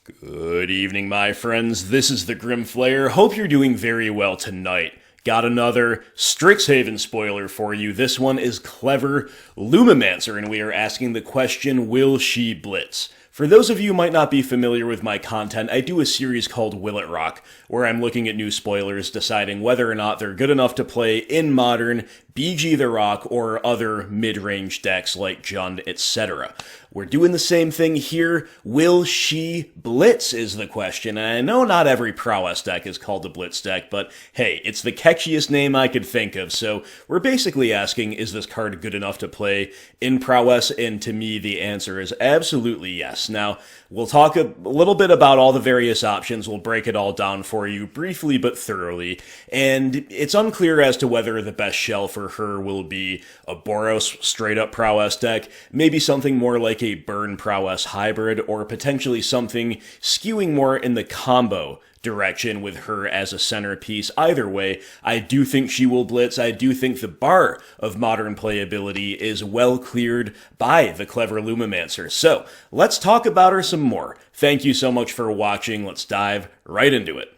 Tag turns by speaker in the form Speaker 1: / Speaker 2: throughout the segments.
Speaker 1: Good evening, my friends. This is the Grim Flayer. Hope you're doing very well tonight. Got another Strixhaven spoiler for you. This one is Clever Lumimancer, and we are asking the question, will she blitz? For those of you who might not be familiar with my content, I do a series called Will It Rock, where I'm looking at new spoilers, deciding whether or not they're good enough to play in Modern, BG the Rock, or other mid-range decks like Jund, etc. We're doing the same thing here. Will she blitz is the question, and I know not every Prowess deck is called the Blitz deck, but hey, it's the catchiest name I could think of, so we're basically asking, is this card good enough to play in Prowess? And to me, the answer is absolutely yes. Now, we'll talk a little bit about all the various options. We'll break it all down for you briefly but thoroughly, and it's unclear as to whether the best shell for her will be a Boros straight-up Prowess deck, maybe something more like a Burn Prowess hybrid, or potentially something skewing more in the combo direction with her as a centerpiece. Either way, I do think she will blitz. I do think the bar of Modern playability is well cleared by the Clever Lumimancer. So, let's talk about her some more. Thank you so much for watching. Let's dive right into it.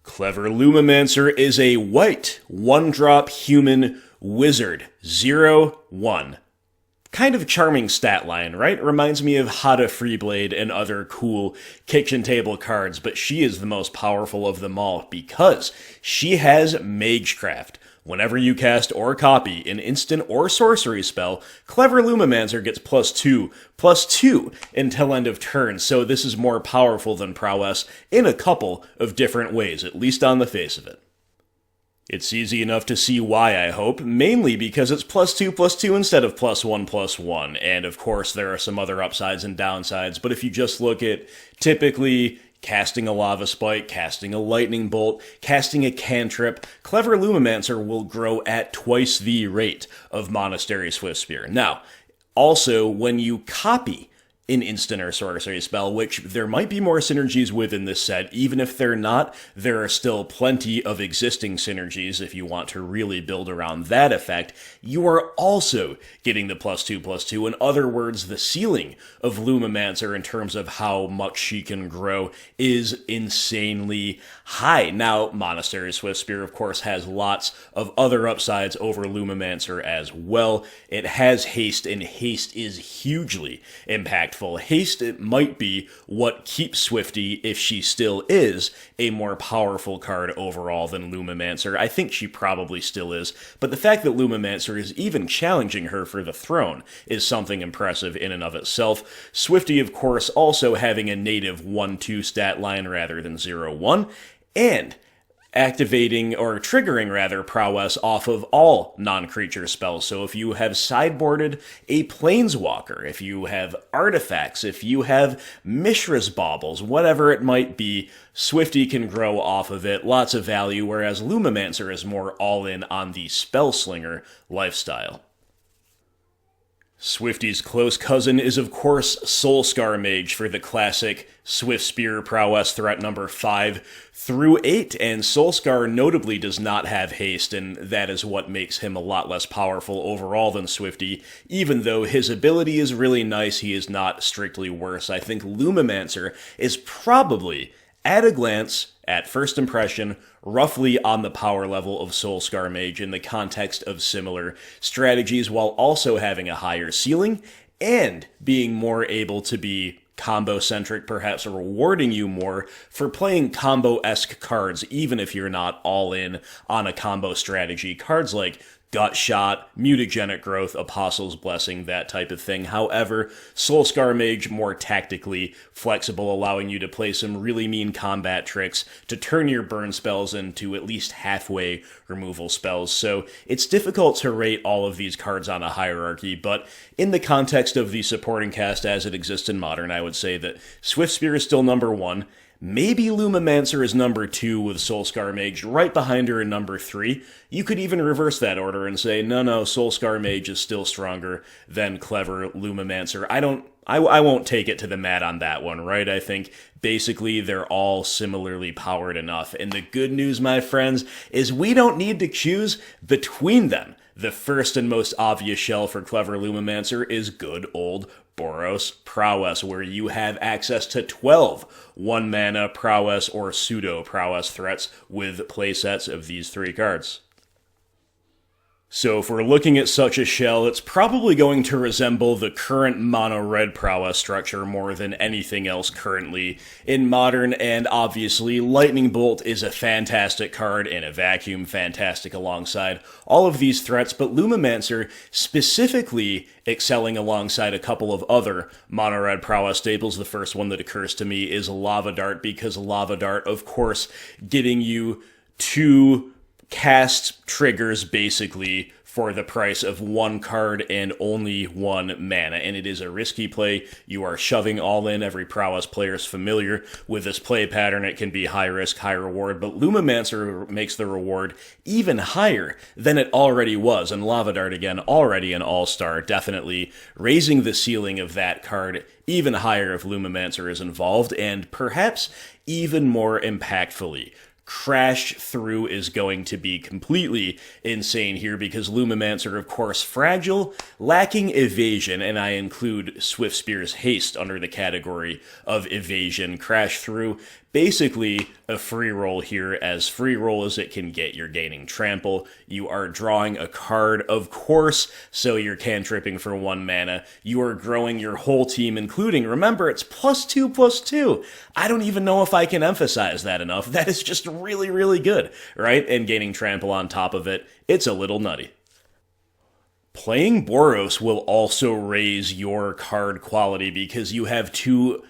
Speaker 1: Clever Lumimancer is a white, 1-drop human wizard, 0/1. Kind of charming stat line, right? Reminds me of Hada Freeblade and other cool kitchen table cards, but she is the most powerful of them all because she has Magecraft. Whenever you cast or copy an instant or sorcery spell, Clever Lumimancer gets +2/+2 until end of turn, so this is more powerful than Prowess in a couple of different ways, at least on the face of it. It's easy enough to see why, I hope, mainly because it's +2/+2 instead of +1/+1, and of course there are some other upsides and downsides, but if you just look at typically casting a Lava Spike, casting a Lightning Bolt, casting a Cantrip, Clever Lumimancer will grow at twice the rate of Monastery Swiftspear. Now, also, when you copy an instant or sorcery spell, which there might be more synergies with in this set. Even if they're not, there are still plenty of existing synergies if you want to really build around that effect. You are also getting the +2/+2. In other words, the ceiling of Lumimancer in terms of how much she can grow is insanely high. Now, Monastery Swiftspear, of course, has lots of other upsides over Lumimancer as well. It has haste, and haste is hugely impactful. Haste, it might be what keeps Swifty, if she still is, a more powerful card overall than Lumimancer. I think she probably still is, but the fact that Lumimancer is even challenging her for the throne is something impressive in and of itself. Swifty, of course, also having a native 1/2 stat line rather than 0/1, and activating, or triggering rather, Prowess off of all non-creature spells. So if you have sideboarded a Planeswalker, if you have artifacts, if you have Mishra's Baubles, whatever it might be, Swifty can grow off of it, lots of value, whereas Lumimancer is more all-in on the Spellslinger lifestyle. Swifty's close cousin is, of course, Soulscar Mage for the classic Swiftspear Prowess threat number 5 through 8, and Soulscar notably does not have haste, and that is what makes him a lot less powerful overall than Swifty. Even though his ability is really nice, he is not strictly worse. I think Lumimancer is probably, at a glance, at first impression, roughly on the power level of Soulscar Mage in the context of similar strategies, while also having a higher ceiling and being more able to be combo-centric, perhaps rewarding you more for playing combo-esque cards, even if you're not all in on a combo strategy. Cards like Gut Shot, Mutagenic Growth, Apostle's Blessing, that type of thing. However, Soulscar Mage more tactically flexible, allowing you to play some really mean combat tricks to turn your burn spells into at least halfway removal spells. So it's difficult to rate all of these cards on a hierarchy, but in the context of the supporting cast as it exists in Modern, I would say that Swiftspear is still number 1. Maybe Lumimancer is number 2 with Soulscar Mage right behind her in number 3. You could even reverse that order and say, no, Soulscar Mage is still stronger than Clever Lumimancer. I won't take it to the mat on that one, right? I think basically they're all similarly powered enough. And the good news, my friends, is we don't need to choose between them. The first and most obvious shell for Clever Lumimancer is good old Boros Prowess, where you have access to 12 1-mana prowess or pseudo prowess threats with playsets of these 3 cards. So if we're looking at such a shell, it's probably going to resemble the current mono-red prowess structure more than anything else currently in Modern, and obviously Lightning Bolt is a fantastic card in a vacuum, fantastic alongside all of these threats, but Lumamancer specifically excelling alongside a couple of other mono-red prowess staples. The first one that occurs to me is Lava Dart, because Lava Dart, of course, getting you 2 cast triggers basically for the price of 1 card and only 1 mana, and it is a risky play. You are shoving all in. Every prowess player is familiar with this play pattern. It can be high risk, high reward, but Lumamancer makes the reward even higher than it already was, and Lava Dart, again, already an all-star, definitely raising the ceiling of that card even higher if Lumamancer is involved, and perhaps even more impactfully. Crash Through is going to be completely insane here because Lumamancer, of course, fragile, lacking evasion, and I include Swift Spear's Haste under the category of evasion. Crash Through, basically a free roll here, as free roll as it can get. You're gaining trample, you are drawing a card, of course, so you're cantripping for 1 mana. You are growing your whole team, including, remember, it's +2/+2. I don't even know if I can emphasize that enough. That is just really, really good, right? And gaining trample on top of it, it's a little nutty. Playing Boros will also raise your card quality because you have 2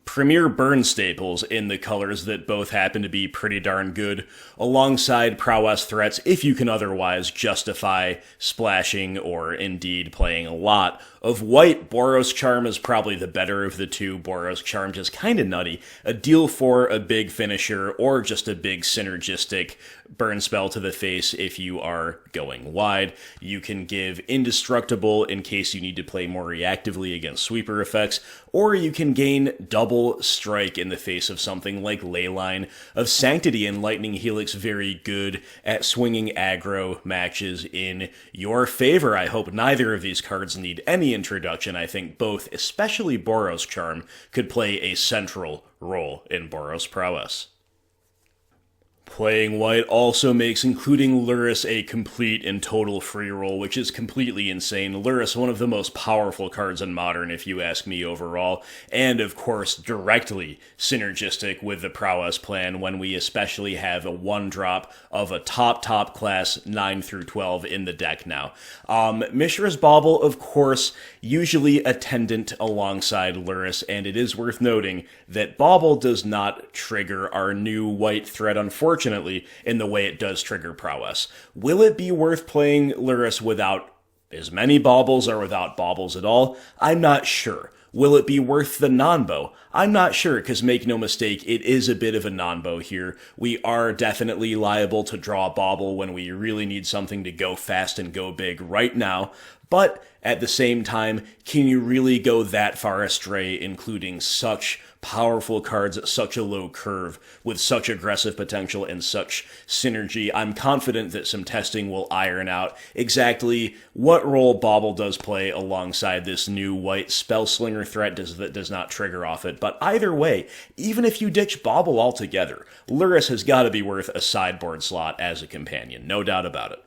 Speaker 1: premier burn staples in the colors that both happen to be pretty darn good, alongside prowess threats if you can otherwise justify splashing or indeed playing a lot of white. Boros Charm is probably the better of the 2. Boros Charm just kinda nutty. A deal for a big finisher or just a big synergistic burn spell to the face if you are going wide. You can give Indestructible in case you need to play more reactively against sweeper effects, or you can gain double strike in the face of something like Leyline of Sanctity, and Lightning Helix very good at swinging aggro matches in your favor. I hope neither of these cards need any introduction. I think both, especially Boros Charm, could play a central role in Boros Prowess. Playing white also makes including Lurrus a complete and total free roll, which is completely insane. Lurrus, one of the most powerful cards in Modern, if you ask me overall, and of course directly synergistic with the Prowess plan when we especially have a 1-drop of a top class 9-12 in the deck now. Mishra's Bauble, of course, usually attendant alongside Lurrus, and it is worth noting that Bauble does not trigger our new white threat, unfortunately, in the way it does trigger Prowess. Will it be worth playing Lurrus without as many baubles or without baubles at all? I'm not sure. Will it be worth the non-bow? I'm not sure, because make no mistake, it is a bit of a non-bow here. We are definitely liable to draw a bauble when we really need something to go fast and go big right now, but at the same time, can you really go that far astray, including such powerful cards at such a low curve with such aggressive potential and such synergy? I'm confident that some testing will iron out exactly what role Bauble does play alongside this new white Spellslinger threat that does not trigger off it. But either way, even if you ditch Bauble altogether, Lurrus has got to be worth a sideboard slot as a companion, no doubt about it.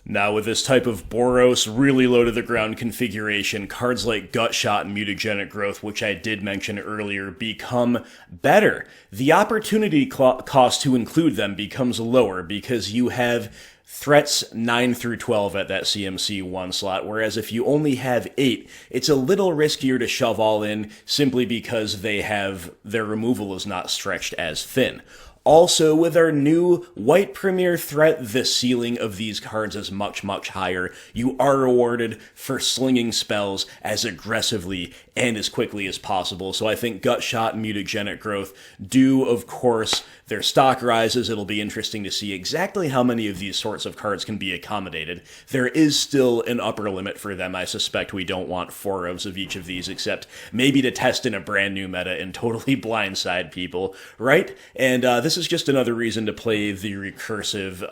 Speaker 1: Now, with this type of Boros really low to the ground configuration, cards like Gutshot and Mutagenic Growth, which I did mention earlier, become better. The opportunity cost to include them becomes lower because you have threats 9-12 at that CMC 1 slot, whereas if you only have 8, it's a little riskier to shove all in simply because their removal is not stretched as thin. Also, with our new white premier threat, the ceiling of these cards is much, much higher. You are rewarded for slinging spells as aggressively and as quickly as possible. So I think Gutshot and Mutagenic Growth do, of course, their stock rises. It'll be interesting to see exactly how many of these sorts of cards can be accommodated. There is still an upper limit for them. I suspect we don't want 4 of each of these, except maybe to test in a brand new meta and totally blindside people, right? And this is just another reason to play the recursive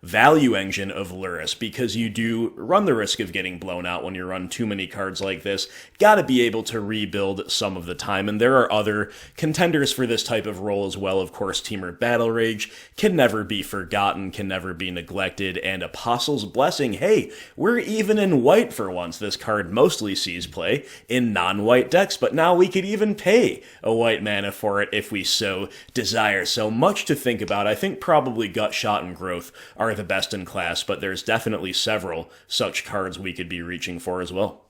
Speaker 1: value engine of Lurrus, because you do run the risk of getting blown out when you run too many cards like this. Gotta be able to rebuild some of the time, and there are other contenders for this type of role as well. Of course, Temur Battle Rage can never be forgotten, can never be neglected, and Apostle's Blessing, hey, we're even in white for once. This card mostly sees play in non-white decks, but now we could even pay a white mana for it if we so desire. So much to think about. I think probably Gutshot and Growth are the best in class, but there's definitely several such cards we could be reaching for as well.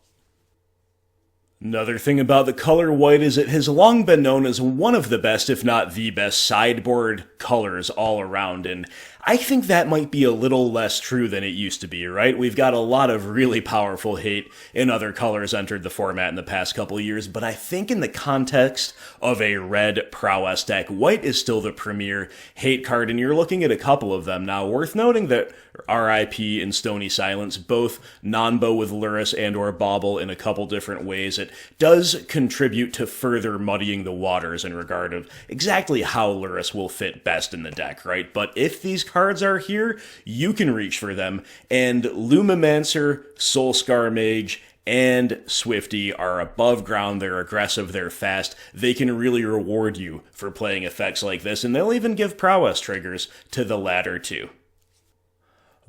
Speaker 1: Another thing about the color white is it has long been known as one of the best, if not the best, sideboard colors all around, and I think that might be a little less true than it used to be, right? We've got a lot of really powerful hate in other colors entered the format in the past couple of years, but I think in the context of a red prowess deck, white is still the premier hate card, and you're looking at a couple of them now. Worth noting that RIP and Stony Silence, both non-bow with Lurrus and or Bauble in a couple different ways, it does contribute to further muddying the waters in regard of exactly how Lurrus will fit best in the deck, right? But if these cards are here, you can reach for them, and Lumamancer, Soulscar Mage, and Swifty are above ground, they're aggressive, they're fast, they can really reward you for playing effects like this, and they'll even give prowess triggers to the latter too.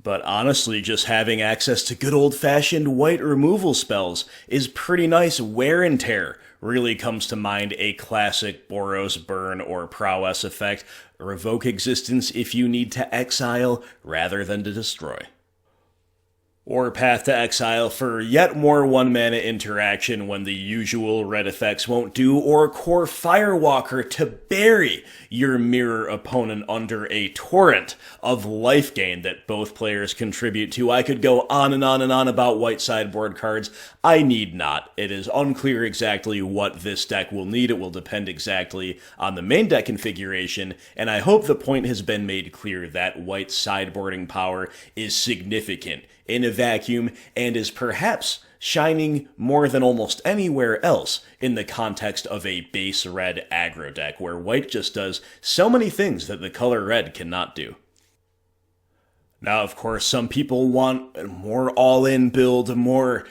Speaker 1: But honestly, just having access to good old-fashioned white removal spells is pretty nice. Wear and Tear really comes to mind, a classic Boros Burn or Prowess effect. Revoke existence if you need to exile rather than to destroy. Or Path to Exile for yet more 1-mana interaction when the usual red effects won't do, or Core Firewalker to bury your mirror opponent under a torrent of life gain that both players contribute to. I could go on and on and on about white sideboard cards. I need not. It is unclear exactly what this deck will need. It will depend exactly on the main deck configuration, and I hope the point has been made clear that white sideboarding power is significant in a vacuum, and is perhaps shining more than almost anywhere else in the context of a base red aggro deck, where white just does so many things that the color red cannot do. Now, of course, some people want a more all-in build, a more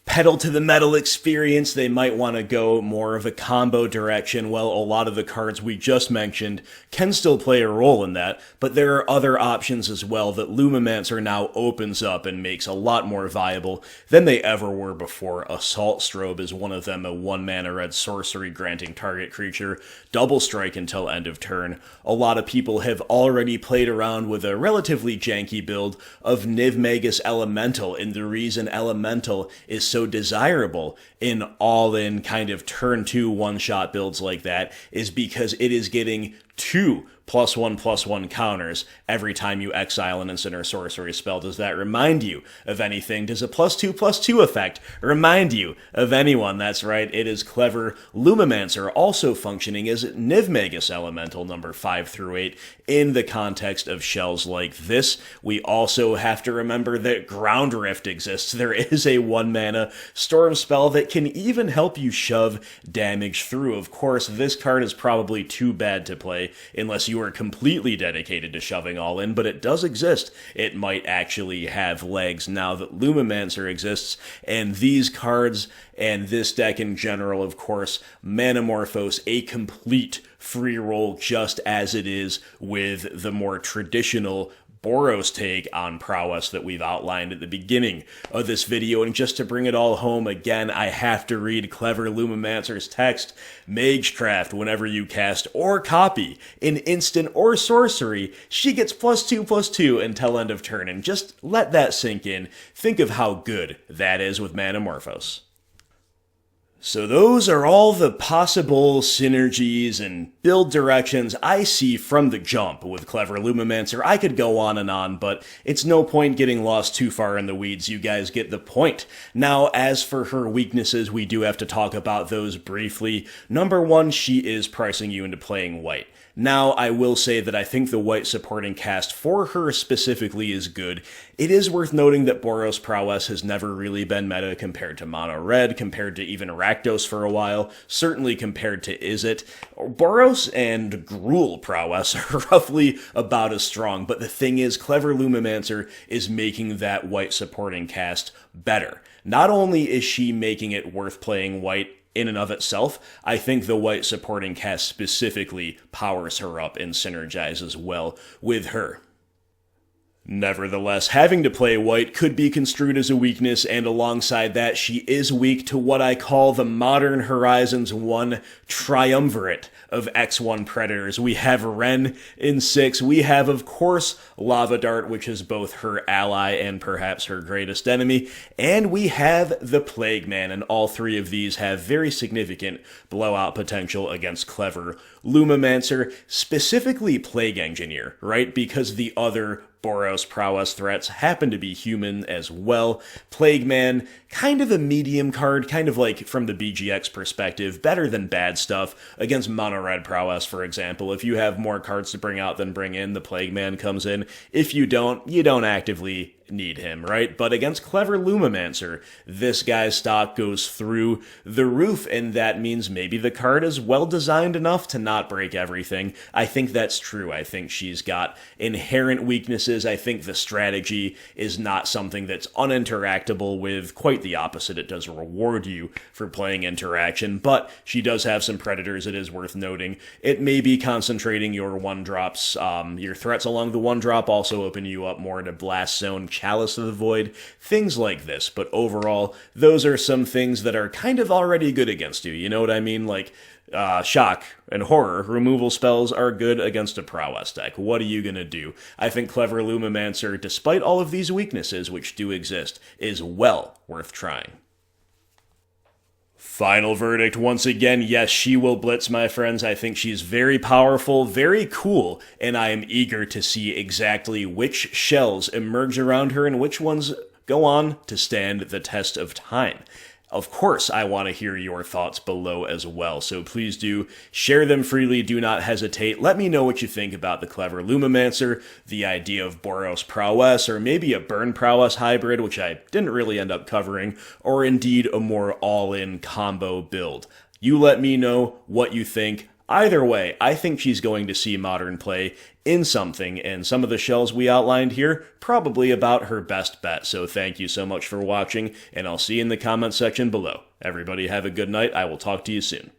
Speaker 1: pedal to the metal experience. They might want to go more of a combo direction. Well, a lot of the cards we just mentioned can still play a role in that, but there are other options as well that Lumamancer now opens up and makes a lot more viable than they ever were before. Assault Strobe is one of them, a 1-mana red sorcery granting target creature double strike until end of turn. A lot of people have already played around with a relatively janky build of Niv Magus Elemental, and the reason Elemental is so desirable in all-in kind of turn 2 one-shot builds like that is because it is getting 2 +1/+1 counters every time you exile an instant or sorcery spell. Does that remind you of anything? Does a +2/+2 effect remind you of anyone? That's right, it is Clever Lumimancer, also functioning as Niv Magus Elemental number 5 through 8 in the context of shells like this. We also have to remember that Ground Rift exists. There is a 1-mana storm spell that can even help you shove damage through. Of course, this card is probably too bad to play unless you are completely dedicated to shoving all in, but it does exist. It might actually have legs now that Lumamancer exists, and these cards and this deck in general, of course, Manamorphose, a complete free roll just as it is with the more traditional Boros take on prowess that we've outlined at the beginning of this video. And just to bring it all home again, I have to read Clever Lumimancer's text. Magecraft, whenever you cast or copy an instant or sorcery, she gets +2/+2 until end of turn. And just let that sink in. Think of how good that is with Manamorphose. So those are all the possible synergies and build directions I see from the jump with Clever Lumimancer. I could go on, but it's no point getting lost too far in the weeds. You guys get the point. Now, as for her weaknesses, we do have to talk about those briefly. Number 1, she is pricing you into playing white. Now, I will say that I think the white supporting cast for her specifically is good. It is worth noting that Boros Prowess has never really been meta compared to Mono Red, compared to even Rakdos for a while, certainly compared to Izzet. Boros and Gruul Prowess are roughly about as strong, but the thing is, Clever Lumimancer is making that white supporting cast better. Not only is she making it worth playing white in and of itself, I think the white supporting cast specifically powers her up and synergizes well with her. Nevertheless, having to play white could be construed as a weakness, and alongside that, she is weak to what I call the Modern Horizons 1 triumvirate of X1 predators. We have Ren in 6, we have, of course, Lava Dart, which is both her ally and perhaps her greatest enemy, and we have the Plague Man, and all three of these have very significant blowout potential against Clever Lumimancer, specifically Plague Engineer, right? Because the other Boros Prowess threats happen to be human as well. Plague Man, kind of a medium card, kind of like from the BGX perspective, better than bad stuff. Against Mono Red Prowess, for example, if you have more cards to bring out than bring in, the Plague Man comes in. If you don't actively need him, right? But against Clever Lumimancer, this guy's stock goes through the roof, and that means maybe the card is well designed enough to not break everything. I think that's true. I think she's got inherent weaknesses. I think the strategy is not something that's uninteractable with. Quite the opposite. It does reward you for playing interaction, but she does have some predators, it is worth noting. It may be concentrating your 1-drops. Your threats along the 1-drop also open you up more to Blast Zone, Chalice of the Void, things like this. But overall, those are some things that are kind of already good against you. You know what I mean? Like, Shock and Horror removal spells are good against a Prowess deck. What are you gonna do? I think Clever Lumimancer, despite all of these weaknesses, which do exist, is well worth trying. Final verdict, once again, yes, she will blitz, my friends. I think she's very powerful, very cool, and I am eager to see exactly which shells emerge around her and which ones go on to stand the test of time. Of course, I want to hear your thoughts below as well, so please do share them freely, do not hesitate. Let me know what you think about the Clever Lumimancer, the idea of Boros Prowess, or maybe a Burn Prowess hybrid, which I didn't really end up covering, or indeed a more all-in combo build. You let me know what you think. Either way, I think she's going to see modern play in something, and some of the shells we outlined here, probably about her best bet. So thank you so much for watching, and I'll see you in the comment section below. Everybody have a good night. I will talk to you soon.